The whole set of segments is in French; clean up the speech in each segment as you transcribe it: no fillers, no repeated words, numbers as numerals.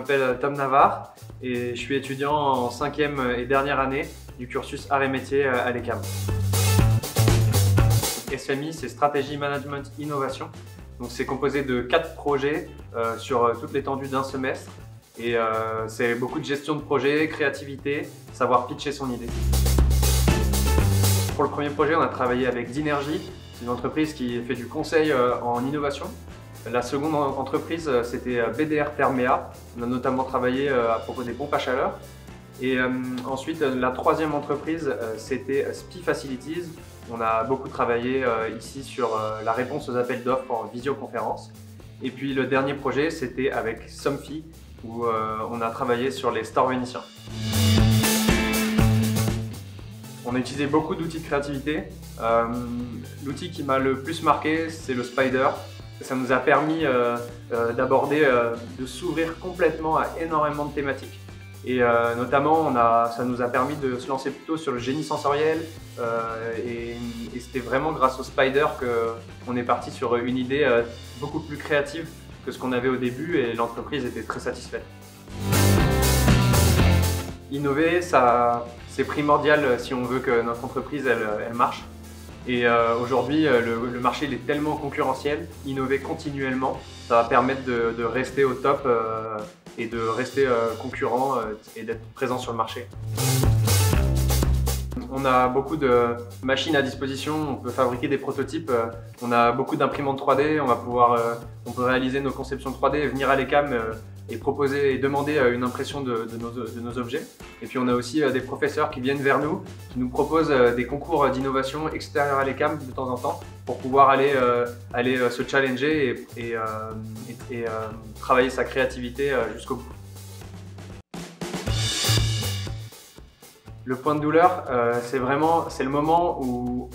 m'appelle Tom Navarre et je suis étudiant en 5e et dernière année du cursus Arts et Métiers à l'ECAM. SMI, c'est Stratégie Management Innovation. Donc c'est composé de 4 projets sur toute l'étendue d'un semestre. Et c'est beaucoup de gestion de projet, créativité, savoir pitcher son idée. Pour le premier projet, on a travaillé avec Dinergy. C'est une entreprise qui fait du conseil en innovation. La seconde entreprise, c'était BDR Thermea. On a notamment travaillé à propos des pompes à chaleur. Et ensuite, la troisième entreprise, c'était SPI Facilities. On a beaucoup travaillé ici sur la réponse aux appels d'offres en visioconférence. Et puis le dernier projet, c'était avec Somfy, où on a travaillé sur les stores vénitiens. On a utilisé beaucoup d'outils de créativité. L'outil qui m'a le plus marqué, c'est le Spider. Ça nous a permis d'aborder, de s'ouvrir complètement à énormément de thématiques. Et notamment, ça nous a permis de se lancer plutôt sur le génie sensoriel. Et c'était vraiment grâce au Spider qu'on est parti sur une idée beaucoup plus créative que ce qu'on avait au début et l'entreprise était très satisfaite. Innover, c'est primordial si on veut que notre entreprise elle marche. Et aujourd'hui, le marché il est tellement concurrentiel, innover continuellement, ça va permettre de rester au top et de rester concurrent et d'être présent sur le marché. On a beaucoup de machines à disposition, on peut fabriquer des prototypes, on a beaucoup d'imprimantes 3D, on peut réaliser nos conceptions 3D et venir à l'ECAM et proposer et demander une impression de nos objets. Et puis on a aussi des professeurs qui viennent vers nous, qui nous proposent des concours d'innovation extérieurs à l'ECAM de temps en temps pour pouvoir aller se challenger et travailler sa créativité jusqu'au bout. Le point de douleur, c'est le moment où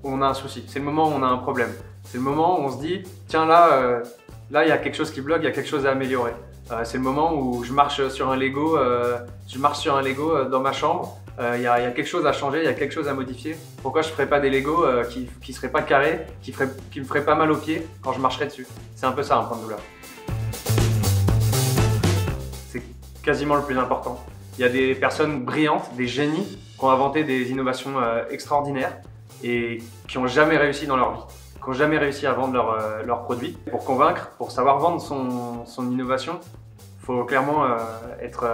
on a un souci, c'est le moment où on a un problème. C'est le moment où on se dit, tiens là, il y a quelque chose qui bloque, il y a quelque chose à améliorer. C'est le moment où je marche sur un Lego, dans ma chambre, il y a quelque chose à changer, il y a quelque chose à modifier. Pourquoi je ne ferais pas des Lego qui ne seraient pas carrés, qui me feraient pas mal aux pieds quand je marcherais dessus? C'est un peu ça un point de douleur. C'est quasiment le plus important. Il y a des personnes brillantes, des génies, qui ont inventé des innovations extraordinaires et qui n'ont jamais réussi dans leur vie, qui n'ont jamais réussi à vendre leurs produits. Pour convaincre, pour savoir vendre son innovation, il faut clairement être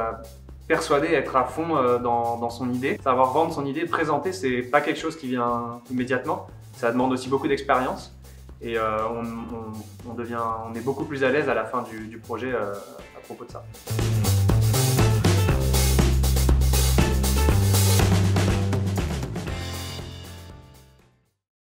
persuadé, être à fond dans son idée. Savoir vendre son idée, présenter, c'est pas quelque chose qui vient immédiatement. Ça demande aussi beaucoup d'expérience et on est beaucoup plus à l'aise à la fin du projet à propos de ça.